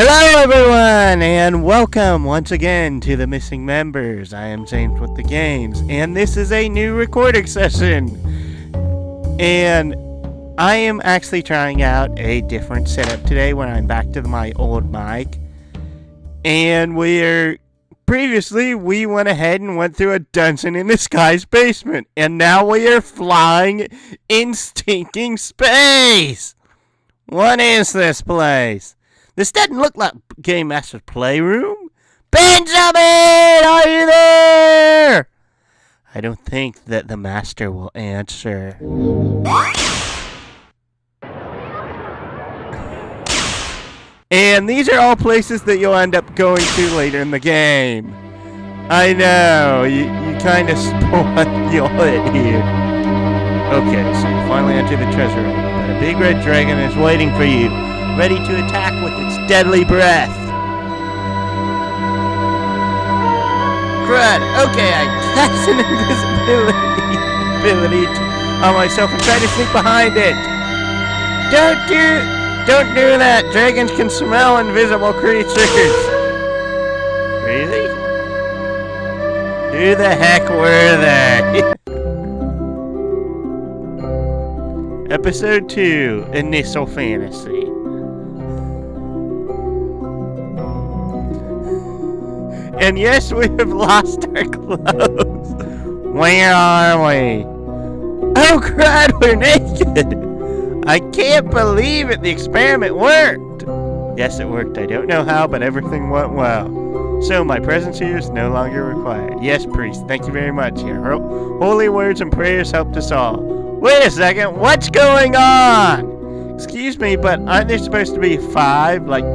Hello everyone, and welcome once again to the Missing Members. I am James with the Games, and this is a new recording session. And I am actually trying out a different setup today when I'm back to my old mic. And previously we went ahead and went through a dungeon in this guy's basement, and now we are flying in stinking space. What is this place? This doesn't look like Game Master's playroom. Benjamin, are you there? I don't think that the Master will answer. And these are all places that you'll end up going to later in the game. I know, you kind of spoiled it here. Okay, so you finally enter the treasure room, but a big red dragon is waiting for you, ready to attack with its deadly breath. Crud, okay, I cast an invisibility ability on myself and try to sneak behind it. Don't do that. Dragons can smell invisible creatures. Really? Who the heck were they? Episode 2, Initial Fantasy. And yes, we have lost our clothes. Where are we? Oh crud, we're naked. I can't believe it. The experiment worked. Yes, it worked. I don't know how, but everything went well. So my presence here is no longer required. Yes, priest. Thank you very much. Your holy words and prayers helped us all. Wait a second. What's going on? Excuse me, but aren't there supposed to be 5, like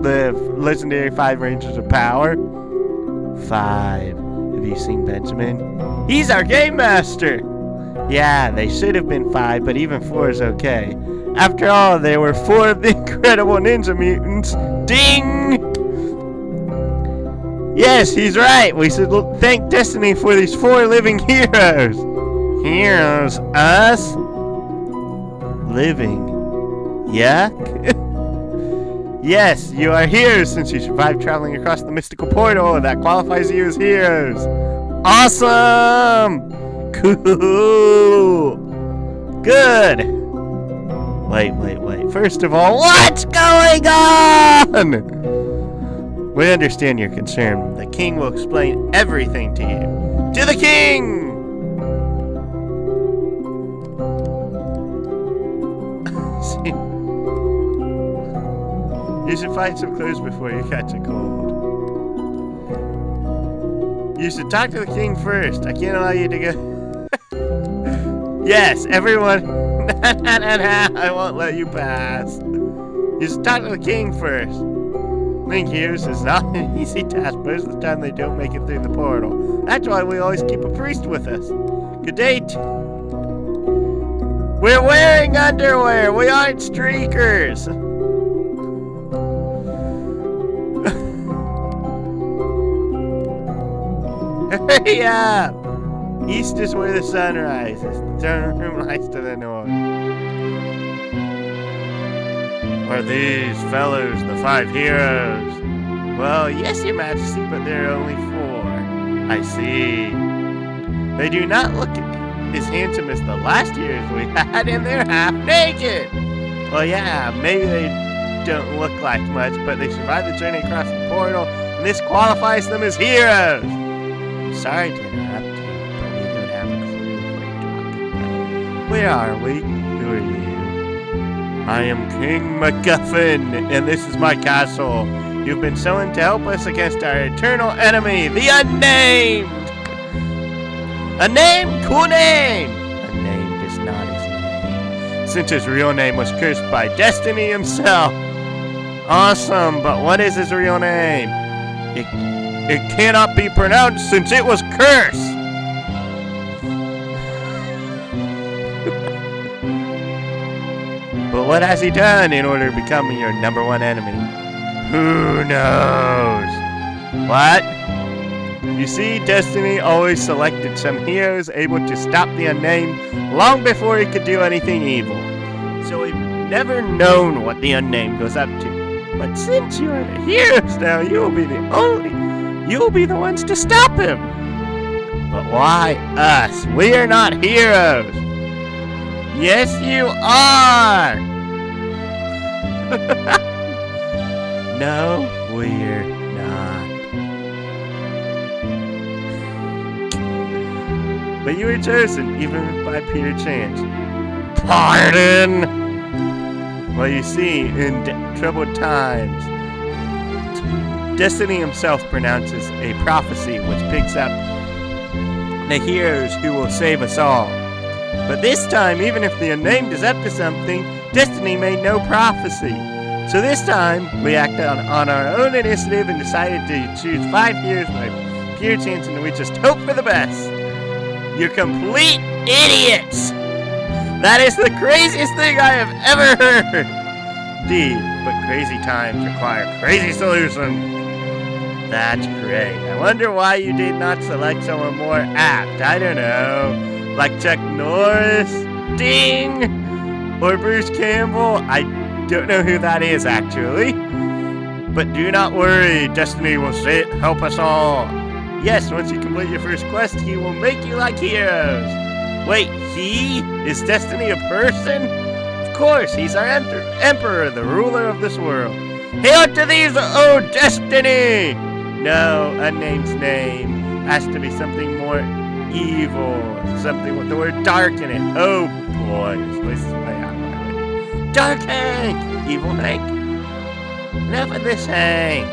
the legendary 5 Rangers of Power? 5. Have you seen Benjamin? He's our game master! Yeah, they should have been 5, but even 4 is okay. After all, there were 4 of the incredible ninja mutants. Ding! Yes, he's right. We should thank Destiny for these 4 living heroes. Heroes? Us? Living. Yuck? Yes, you are heroes since you survived traveling across the mystical portal. That qualifies you as heroes. Awesome! Cool! Good! Wait. First of all, what's going on? We understand your concern. The king will explain everything to you. To the king! You should find some clothes before you catch a cold. You should talk to the king first. I can't allow you to go. Yes, everyone. I won't let you pass. You should talk to the king first. Link here's is not an easy task. Most of the time they don't make it through the portal. That's why we always keep a priest with us. Good day. We're wearing underwear. We aren't streakers. Hurry up! East is where the sun rises. The throne room lies to the north. Are these fellows the 5 heroes? Well, yes, your majesty, but there are only 4. I see. They do not look as handsome as the last heroes we had, and they're half naked. Well, yeah, maybe they don't look like much, but they survived the journey across the portal, and this qualifies them as heroes. Sorry to interrupt you, but we don't have a clue what you're talking about. Where are we? Who are you? I am King MacGuffin, and this is my castle. You've been summoned to help us against our eternal enemy, the Unnamed! A name? Cool name! Unnamed is not his name, since his real name was cursed by Destiny himself. Awesome, but what is his real name? It cannot be pronounced since it was cursed. But what has he done in order to become your #1 enemy? Who knows? What? You see, Destiny always selected some heroes able to stop the Unnamed long before he could do anything evil. So we've never known what the Unnamed was up to. But since you are the heroes now, you will be the ones to stop him. But why us? We are not heroes. Yes, you are. No, we're not. But you were chosen, even by pure chance. Pardon? Well, you see, in troubled times, Destiny himself pronounces a prophecy which picks up the heroes who will save us all. But this time, even if the unnamed is up to something, Destiny made no prophecy. So this time, we acted on our own initiative and decided to choose 5 heroes by pure chance, and we just hope for the best. You're complete idiots! That is the craziest thing I have ever heard! Indeed, but crazy times require crazy solutions. That's great. I wonder why you did not select someone more apt. I don't know. Like Chuck Norris? Ding! Or Bruce Campbell? I don't know who that is, actually. But do not worry. Destiny will help us all. Yes, once you complete your first quest, he will make you like heroes. Wait, he? Is Destiny a person? Of course, he's our emperor, the ruler of this world. Hail to these, oh Destiny! No, unnamed name. Has to be something more evil. Something with the word dark in it. Oh boy, this place is way out of my way. Dark Hank! Evil Hank? Enough of this Hank.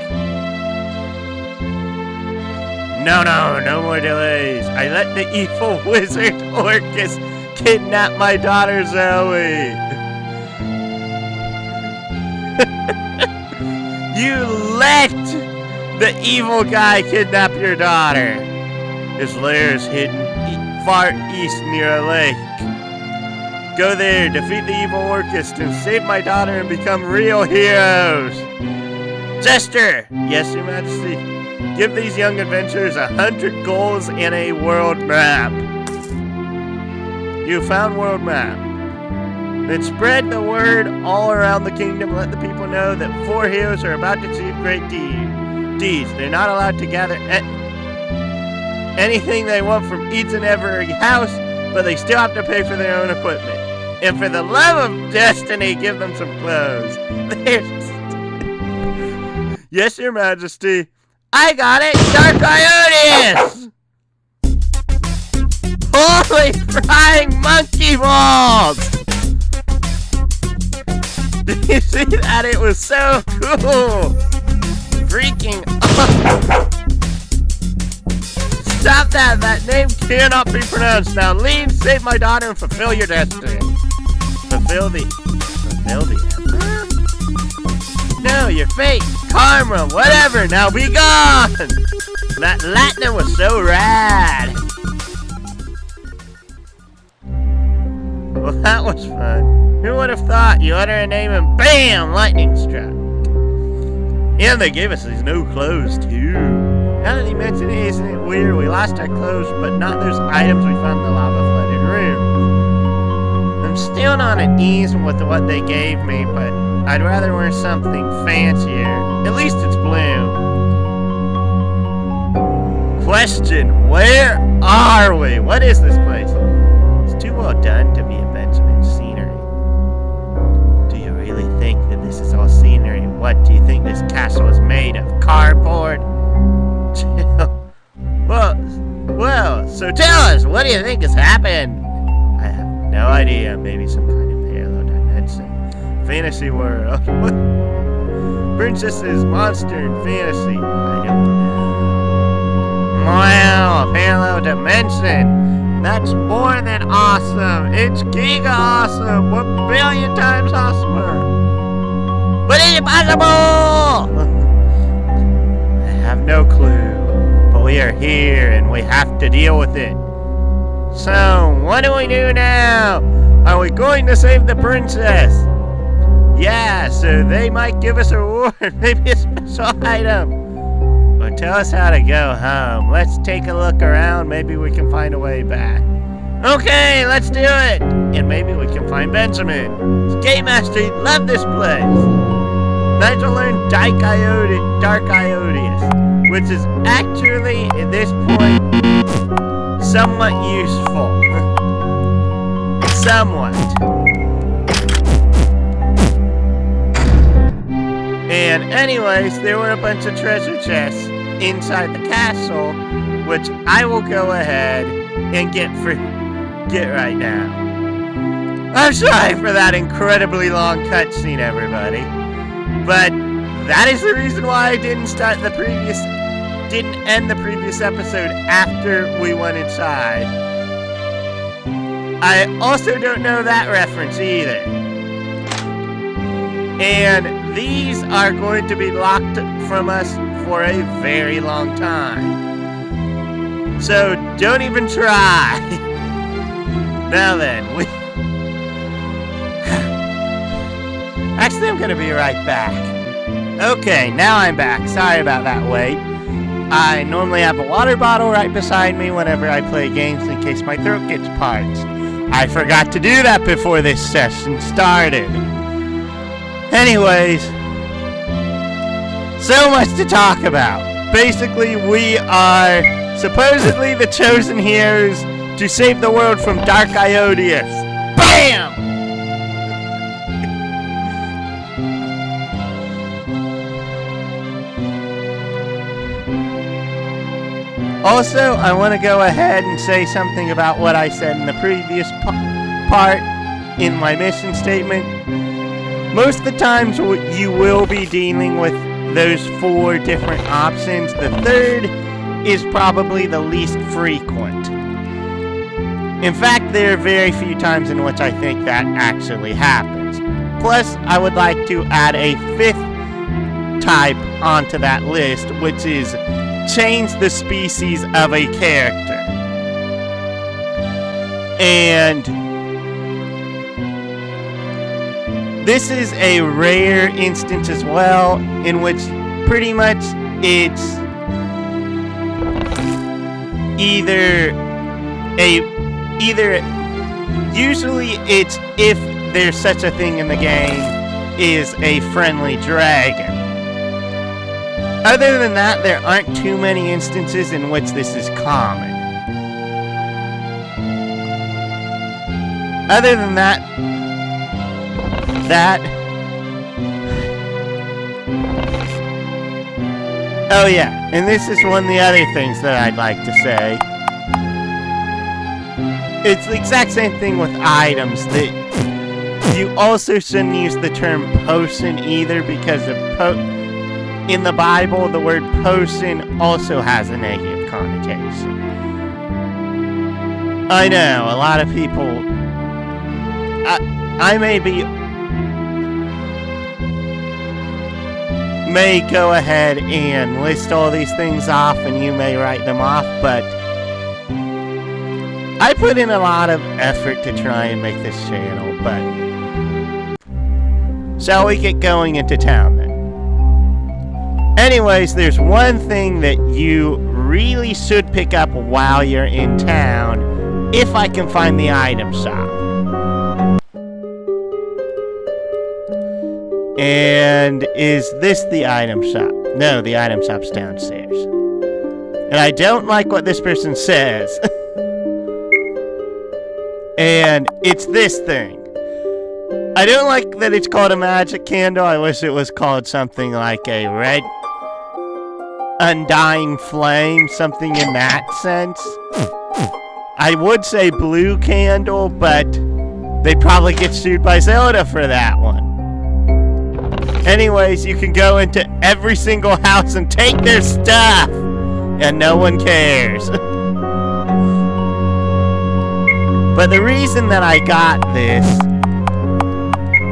No more delays. I let the evil wizard Orcus kidnap my daughter Zoe. You let the evil guy kidnap your daughter. His lair is hidden far east near a lake. Go there, defeat the evil Orcus, and save my daughter and become real heroes. Jester! Yes, Your Majesty. Give these young adventurers 100 goals and a world map. You found world map. Then spread the word all around the kingdom. Let the people know that 4 heroes are about to achieve great deeds. They're not allowed to gather anything they want from each and every house, but they still have to pay for their own equipment. And for the love of Destiny, give them some clothes. Yes, Your Majesty. I got it! Dark Ionis! Holy frying monkey balls! Did you see that? It was so cool! Freaking awesome! Stop that! That name cannot be pronounced. Now leave, save my daughter, and fulfill your destiny. Fulfill the Emperor? No, your fate, karma, whatever. Now be gone! That Latin was so rad. Well, that was fun. Who would have thought? You utter a name and BAM! Lightning struck. And they gave us these new clothes, too. Now that he mentioned it, isn't it weird? We lost our clothes, but not those items we found in the lava-flooded room. I'm still not at ease with what they gave me, but I'd rather wear something fancier. At least it's blue. Question, where are we? What is this place? It's too well done to be a Benjamin scenery. Do you really think that this is all scenery? What, do you think this castle is made of cardboard? Well, so tell us, what do you think has happened? I have no idea, maybe some kind of parallel dimension. Fantasy world. Princesses, monster, and fantasy. I don't know. Wow, a parallel dimension. That's more than awesome. It's giga awesome. 1 billion times awesomer. But it's impossible! I have no clue. But we are here and we have to deal with it. So, what do we do now? Are we going to save the princess? Yeah, so they might give us a reward, maybe a special item. Or tell us how to go home. Let's take a look around, maybe we can find a way back. Okay, let's do it! And maybe we can find Benjamin. Game Master, he'd love this place. I to learn Dark Iodius, which is actually, at this point, somewhat useful. Somewhat. And anyways, there were a bunch of treasure chests inside the castle, which I will go ahead and get right now. I'm sorry for that incredibly long cutscene, everybody. But that is the reason why I didn't end the previous episode after we went inside. I also don't know that reference either. And these are going to be locked from us for a very long time. So don't even try. Now then, Actually, I'm gonna be right back. Okay, now I'm back. Sorry about that wait. I normally have a water bottle right beside me whenever I play games in case my throat gets parched. I forgot to do that before this session started. Anyways, so much to talk about. Basically, we are supposedly the chosen heroes to save the world from Dark Iodius. BAM! Also, I want to go ahead and say something about what I said in the previous part in my mission statement. Most of the times you will be dealing with those 4 different options. The third is probably the least frequent. In fact, there are very few times in which I think that actually happens. Plus, I would like to add a 5th type onto that list, which is change the species of a character. And this is a rare instance as well, in which pretty much it's usually it's if there's such a thing in the game is a friendly dragon. Other than that, there aren't too many instances in which this is common. Other than that, oh yeah, and this is one of the other things that I'd like to say. It's the exact same thing with items, that you also shouldn't use the term potion either, because in the Bible, the word potion also has a negative connotation. I know, a lot of people... I may go ahead and list all these things off, and you may write them off, but I put in a lot of effort to try and make this channel, but... Shall we get going into town, then? Anyways, there's one thing that you really should pick up while you're in town, if I can find the item shop. And is this the item shop? No, the item shop's downstairs. And I don't like what this person says. And it's this thing. I don't like that it's called a magic candle. I wish it was called something like a red undying flame, something in that sense. I would say blue candle, but they'd probably get sued by Zelda for that one. Anyways, you can go into every single house and take their stuff, and no one cares. But the reason that I got this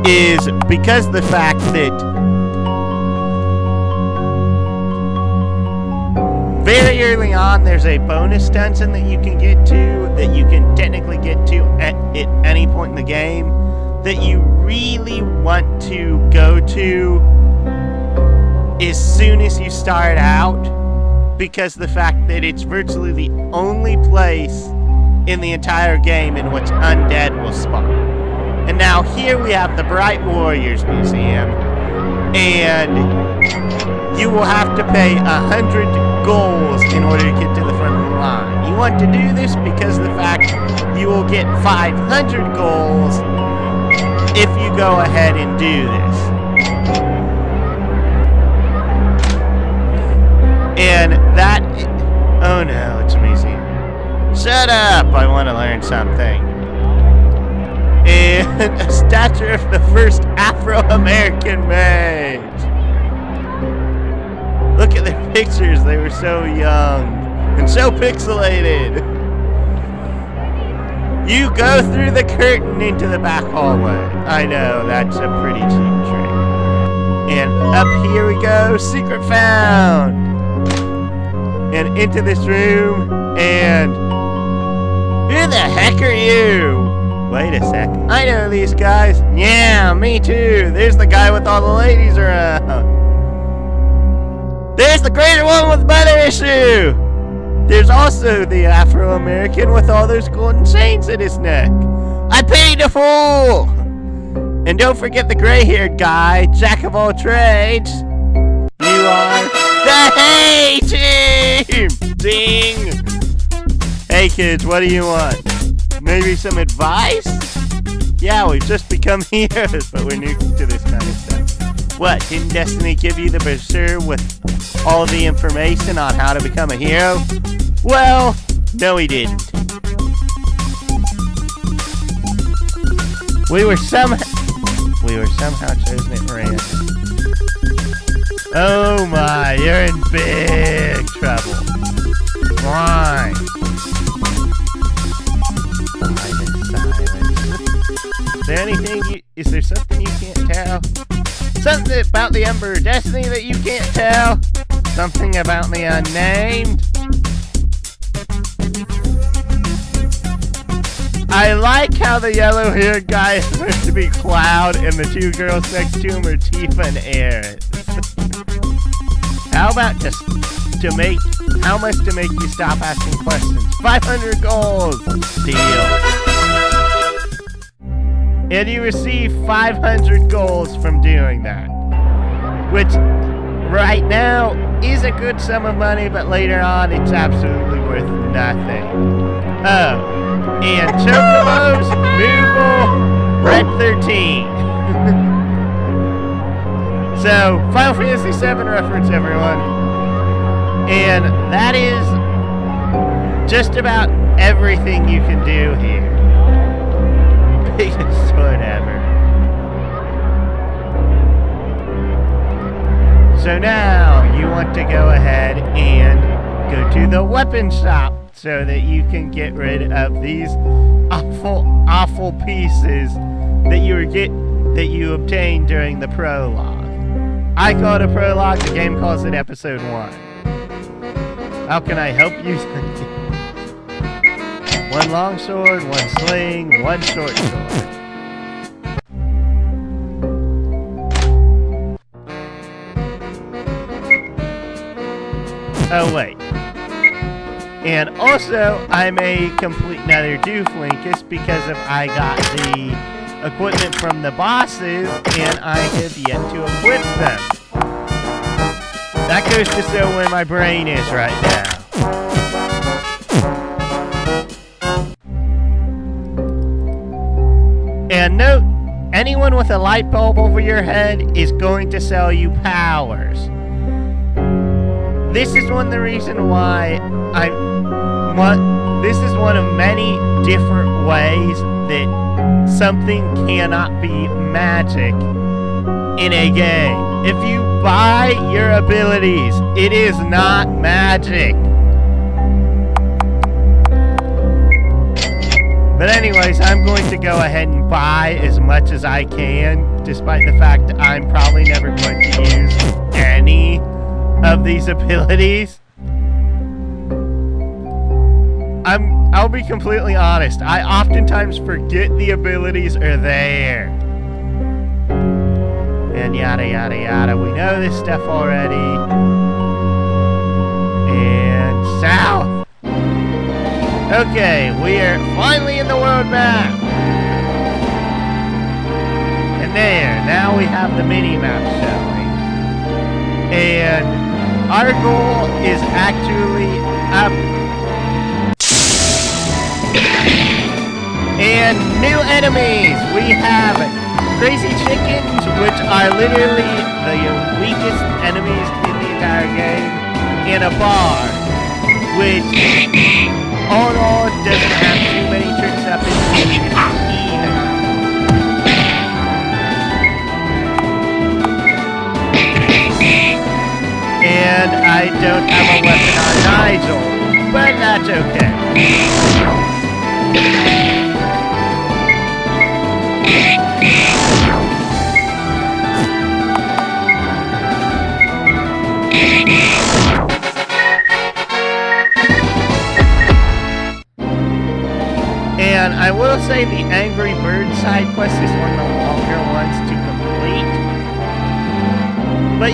is because the fact that very early on there's a bonus dungeon that you can get to, that you can technically get to at any point in the game, that you really want to go to as soon as you start out, because the fact that it's virtually the only place in the entire game in which undead will spawn. And now here we have the Bright Warriors Museum, and you will have to pay 100 goals in order to get to the front of the line. You want to do this because of the fact you will get 500 goals if you go ahead and do this. And that... Oh no, it's amazing. Shut up! I want to learn something. And a statue of the first Afro-American mage. Look at their pictures. They were so young and so pixelated. You go through the curtain into the back hallway. I know, that's a pretty cheap trick. And up here we go. Secret found. And into this room. And who the heck are you? Wait a sec. I know these guys. Yeah, me too. There's the guy with all the ladies around. There's the greater one with mother issue. There's also the Afro-American with all those golden chains in his neck. I paid a fool. And don't forget the gray-haired guy, jack of all trades. You are the Hay Team. Ding. Hey kids, what do you want? Maybe some advice? Yeah, we've just become heroes, but we're new to this kind of stuff. What, didn't Destiny give you the brochure with all the information on how to become a hero? Well, no he didn't. We were somehow chosen at random. Oh my, you're in big trouble. Why? Is there something you can't tell? Something about the Emperor Destiny that you can't tell? Something about the unnamed? I like how the yellow-haired guy is supposed to be Cloud and the two girls next to him are Tifa and Aerith. How about how much to make you stop asking questions? 500 gold! Deal. And you receive 500 goals from doing that. Which, right now, is a good sum of money, but later on, it's absolutely worth nothing. Oh, and Chocobos, Moogle, Red 13. So, Final Fantasy VII reference, everyone. And that is just about everything you can do here. Biggest sword ever. So now you want to go ahead and go to the weapon shop so that you can get rid of these awful pieces that you obtained during the prologue. I call it a prologue, the game calls it episode 1. How can I help you? One long sword, one sling, one short sword. Oh wait. And also, I'm a complete nether dooflinkus because I got the equipment from the bosses and I have yet to equip them. That goes to show where my brain is right now. And note, anyone with a light bulb over your head is going to sell you powers. This is one of the reasons why this is one of many different ways that something cannot be magic in a game. If you buy your abilities, it is not magic. But anyways, I'm going to go ahead and buy as much as I can, despite the fact that I'm probably never going to use any of these abilities. I'll be completely honest. I oftentimes forget the abilities are there. And yada yada yada. We know this stuff already. And south. Okay, we are finally in the world map. And there, now we have the mini map showing. And our goal is actually up. And new enemies! We have crazy chickens, which are literally the weakest enemies in the entire game, and a bar, which all in all doesn't have too many tricks up its sleeve either. And I don't have a weapon on Nigel, but that's okay. And I will say the Angry Bird side quest is one of the longer ones to complete. But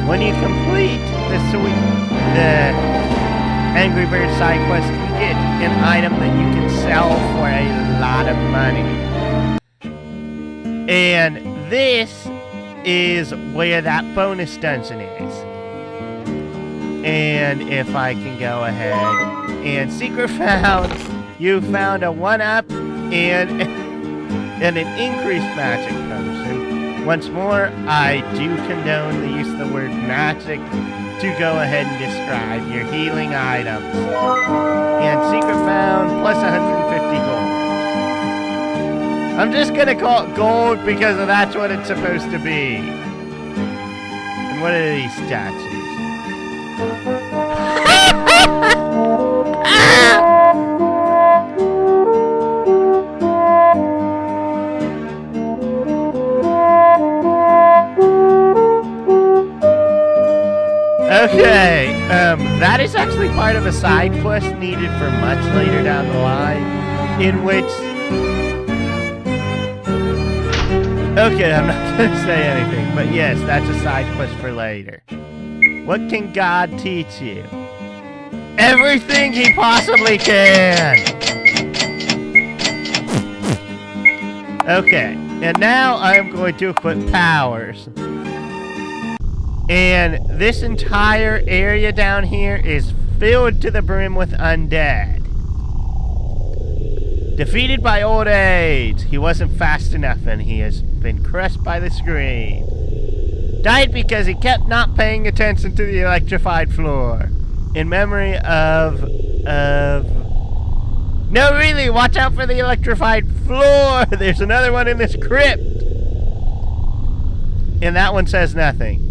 when you complete the Angry Bird side quest, you get an item that you can sell for a lot of money. And this is where that bonus dungeon is. And if I can go ahead and secret found, you found a 1-up and an increased magic potion. Once more, I do condone the use of the word magic to go ahead and describe your healing items. And secret found plus 150 gold. I'm just gonna call it gold because that's what it's supposed to be. And what are these statues? Okay, that is actually part of a side quest needed for much later down the line, in which... Okay, I'm not gonna say anything, but yes, that's a side quest for later. What can God teach you? Everything he possibly can! Okay, and now I'm going to equip powers. And this entire area down here is filled to the brim with undead. Defeated by old age. He wasn't fast enough and he has been crushed by the screen. Died because he kept not paying attention to the electrified floor. In memory of... No, really, watch out for the electrified floor! There's another one in this crypt! And that one says nothing.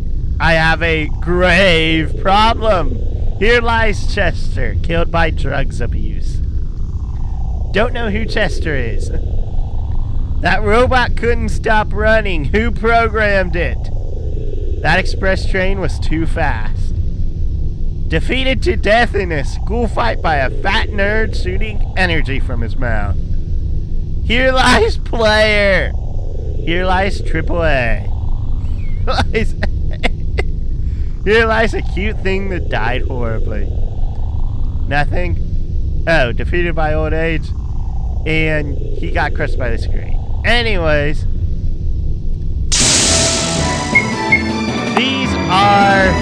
I have a grave problem. Here lies Chester, killed by drugs abuse. Don't know who Chester is. That robot couldn't stop running. Who programmed it? That express train was too fast. Defeated to death in a school fight by a fat nerd shooting energy from his mouth. Here lies Player. Here lies AAA. Here lies a cute thing that died horribly. Nothing? Oh, defeated by old age. And he got crushed by the screen. Anyways. These are...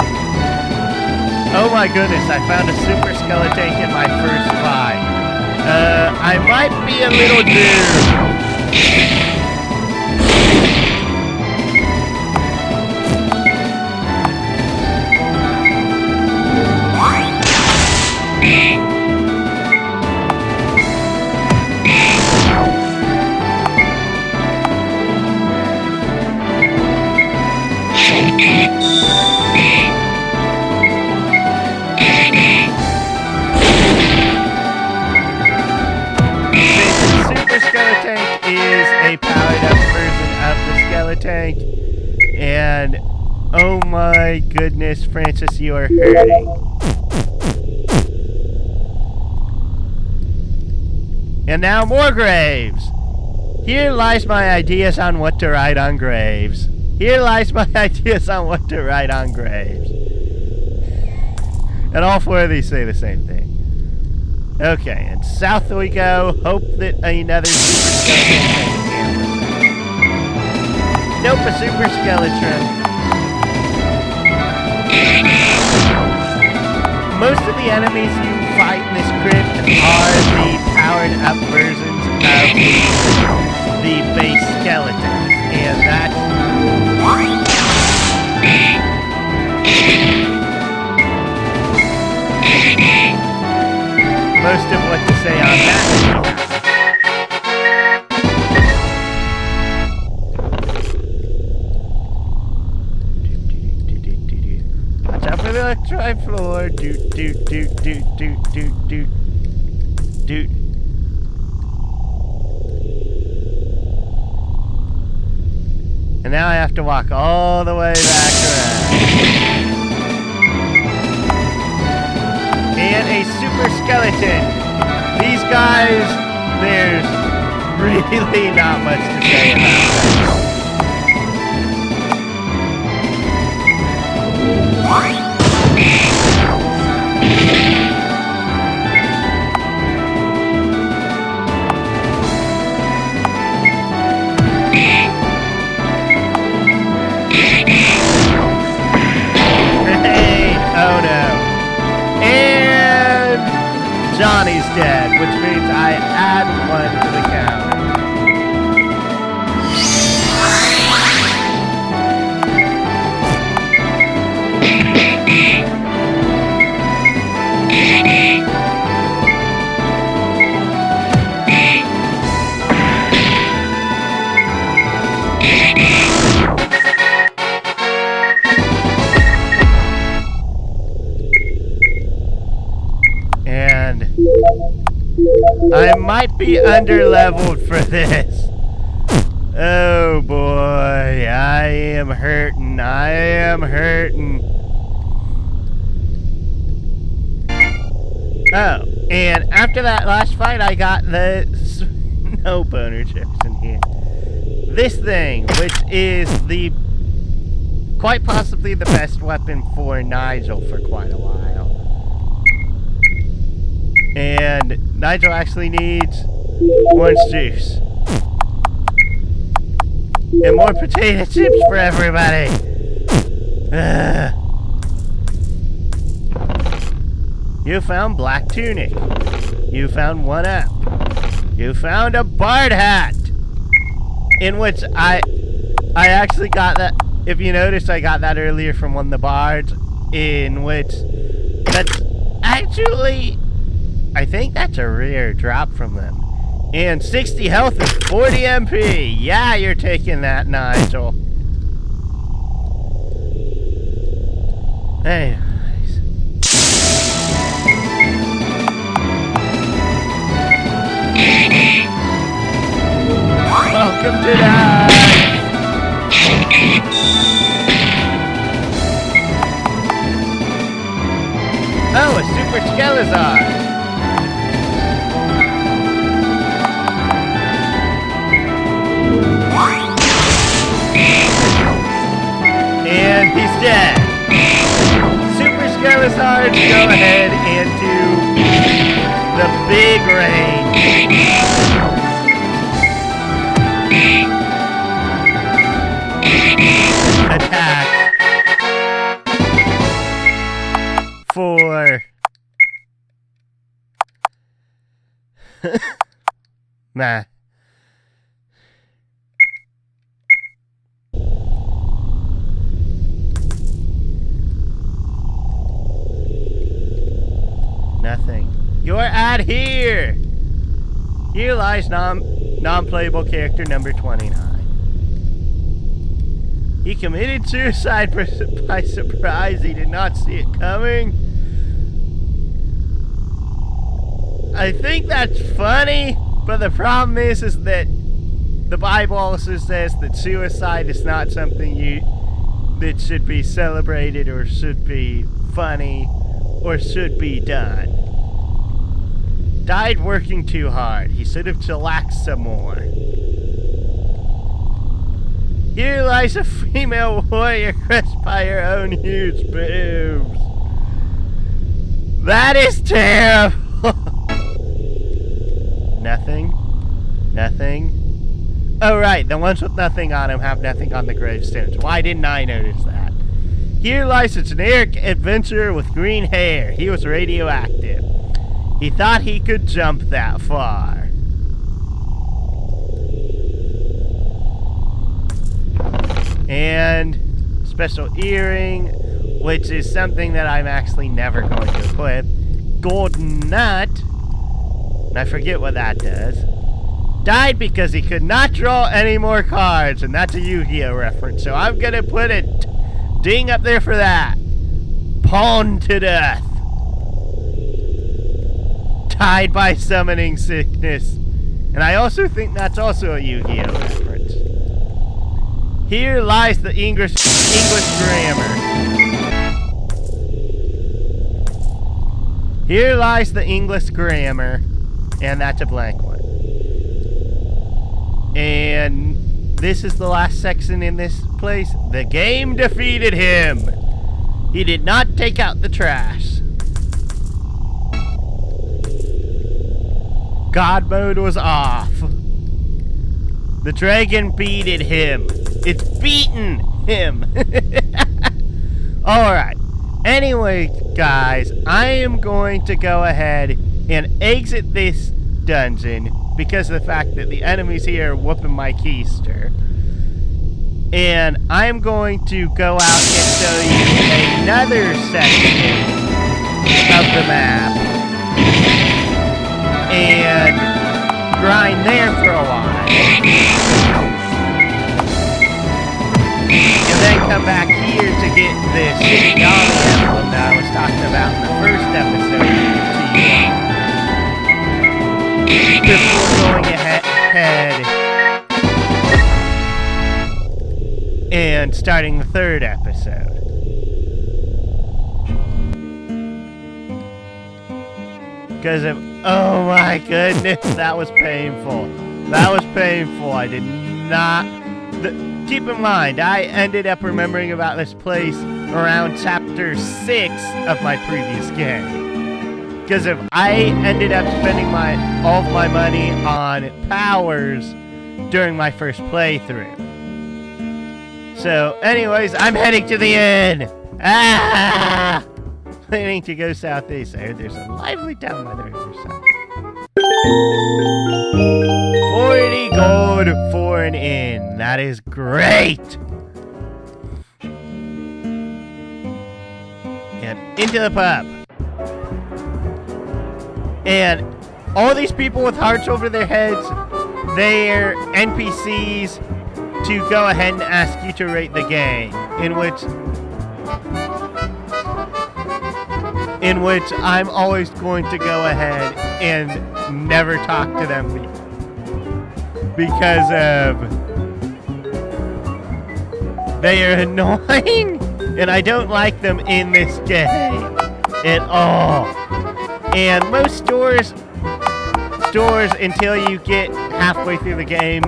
Oh my goodness, I found a super skeleton in my first fight. I might be a little doomed. Tank, and oh my goodness, Francis, you are hurting. And now more graves. Here lies my ideas on what to write on graves. Here lies my ideas on what to write on graves. And all four of these say the same thing. Okay, and south we go. Hope that another super skeleton. Nope, a super skeleton. most of the enemies you fight in this crypt are the powered up versions of the base skeletons. And that's most of what to say on that. Watch out for the electrified floor. Doot, doot, doot, doot, doot, doot, doot, doot. And now I have to walk all the way back around. And a super skeleton. These guys, there's really not much to say about them. Oh no. And Johnny's dead, which means I add one to the counter. And I might be underleveled for this. Oh boy, I am hurting. I am hurting. Oh, and after that last fight, I got the snow boner chips in here. This thing, which is the quite possibly the best weapon for Nigel for quite a while. And Nigel actually needs orange juice. And more potato chips for everybody. You found black tunic. You found 1-up. You found a bard hat. In which I actually got that. If you noticed, I got that earlier from one of the bards. In which that's actually, I think that's a rare drop from them. And 60 health and 40 MP. Yeah, you're taking that, Nigel. Anyways. Welcome to that. Oh, a super Skelezar. And he's dead. Super Skelezards go ahead and do the big range. Attack for nah. Nothing. You're out here! Here lies non-playable character number 29. He committed suicide by surprise. He did not see it coming. I think that's funny, but the problem is that the Bible also says that suicide is not something that should be celebrated or should be funny or should be done. Died working too hard. He should have chillaxed some more. Here lies a female warrior crushed by her own huge boobs. That is terrible. Nothing. Nothing. Oh right, the ones with nothing on them have nothing on the gravestones. Why didn't I notice that? Here lies a generic adventurer with green hair. He was radioactive. He thought he could jump that far. And special earring, which is something that I'm actually never going to equip. Golden nut. And I forget what that does. Died because he could not draw any more cards, and that's a Yu-Gi-Oh reference, so I'm gonna put a ding up there for that. Pawned to death. Died by summoning sickness. And I also think that's also a Yu-Gi-Oh reference. Here lies the English grammar. Here lies the English grammar, and that's a blank one. And this is the last section in this place. The game defeated him. He did not take out the trash. God mode was off. The dragon beated him. It's beaten him. Alright. Anyway, guys, I am going to go ahead and exit this dungeon because of the fact that the enemies here are whooping my keister. And I'm going to go out and show you another section of the map. And grind there for a while. And then come back here to get the Shinigami emblem that I was talking about in the first episode to you. Before going ahead and starting the third episode. Because of, oh my goodness, that was painful. That was painful. I did not... keep in mind, I ended up remembering about this place around chapter 6 of my previous game. Because if I ended up spending all of my money on powers during my first playthrough. So, anyways, I'm heading to the inn. Ah! Planning to go southeast. I heard there's a lively town by the riverside. 40 gold for an inn. That is great. And into the pub. And all these people with hearts over their heads, they're NPCs to go ahead and ask you to rate the game, in which I'm always going to go ahead and never talk to them because they are annoying and I don't like them in this game at all. And most stores until you get halfway through the game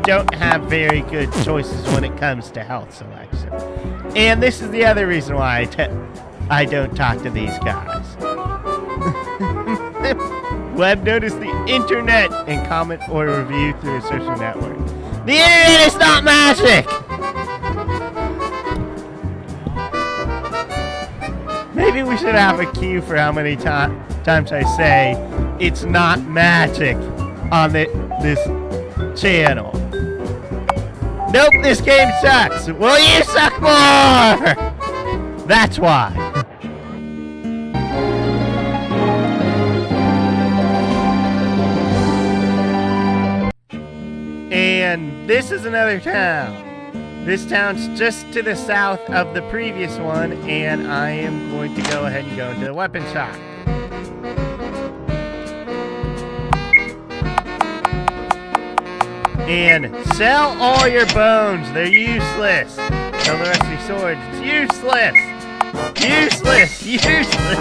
don't have very good choices when it comes to health selection. And this is the other reason why I don't talk to these guys. Web notice the internet and comment or review through a social network. The internet is not magic! Maybe we should have a cue for how many times I say it's not magic on this channel. Nope, this game sucks. Well, you suck more! That's why. And this is another town. This town's just to the south of the previous one, and I am going to go ahead and go into the weapon shop. And sell all your bones. They're useless. Sell the rest of your swords. It's useless. Useless. Useless.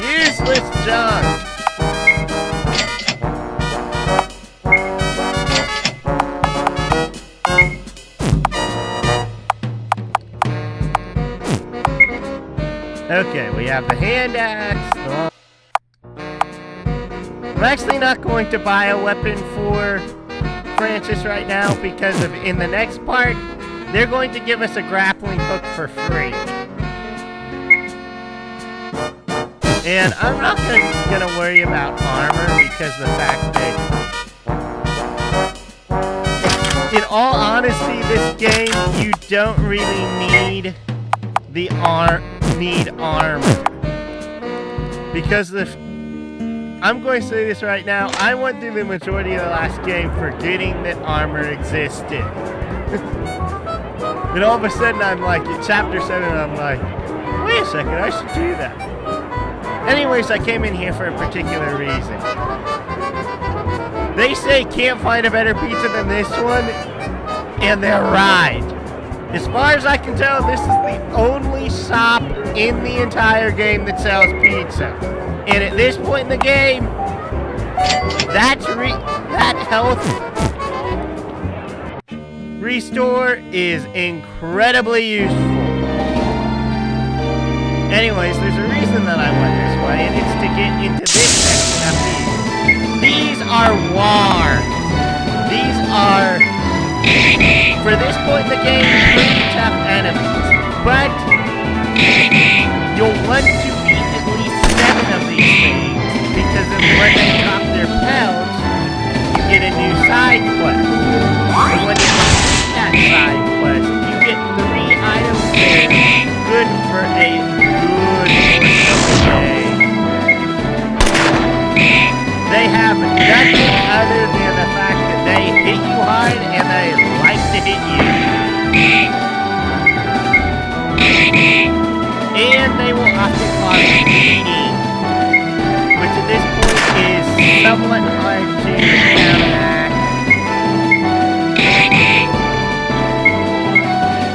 Useless junk. Okay, we have the hand axe. I'm actually not going to buy a weapon for Francis right now because in the next part, they're going to give us a grappling hook for free. And I'm not gonna worry about armor because the fact that, in all honesty, this game you don't really need armor because I'm going to say this right now. I went through the majority of the last game forgetting that armor existed. And all of a sudden I'm like, in chapter 7, I'm like, wait a second, I should do that. Anyways, I came in here for a particular reason. They say can't find a better pizza than this one, and they're right. As far as I can tell, this is the only shop in the entire game that sells pizza. And at this point in the game, that health restore is incredibly useful. Anyways, there's a reason that I went this way, and it's to get into this section of these are wars. These are, for this point in the game, pretty tough enemies. But you'll want to beat at least 7 of these things, because when they drop their pelts, you get a new side quest. And when you complete that side quest, you get 3 items there, good for a good portion of the day. They have nothing other than the fact that they hit you hard and they like to hit you. And they will often cause bleeding, which at this point is somewhat hard to counteract.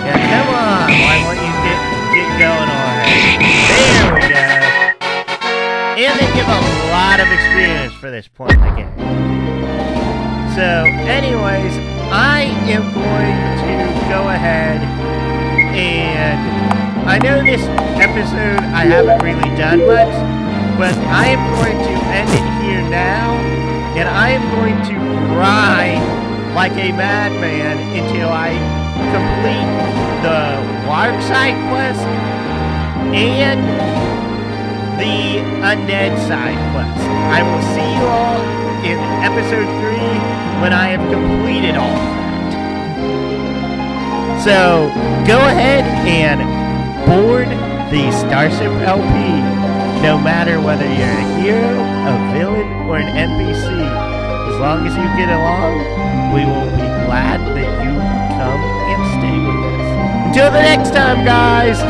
Yeah, come on, why won't you get going already? There we go. And they give a lot of experience for this point in the game. So, anyways, I am going to go ahead and I know this episode I haven't really done much, but I am going to end it here now, and I am going to grind like a madman until I complete the Warg side quest and the Undead side quest. I will see you all in episode 3 when I have completed all of that. So, go ahead and board the Starship LP, no matter whether you're a hero, a villain, or an NPC. As long as you get along, we will be glad that you come and stay with us. Until the next time, guys!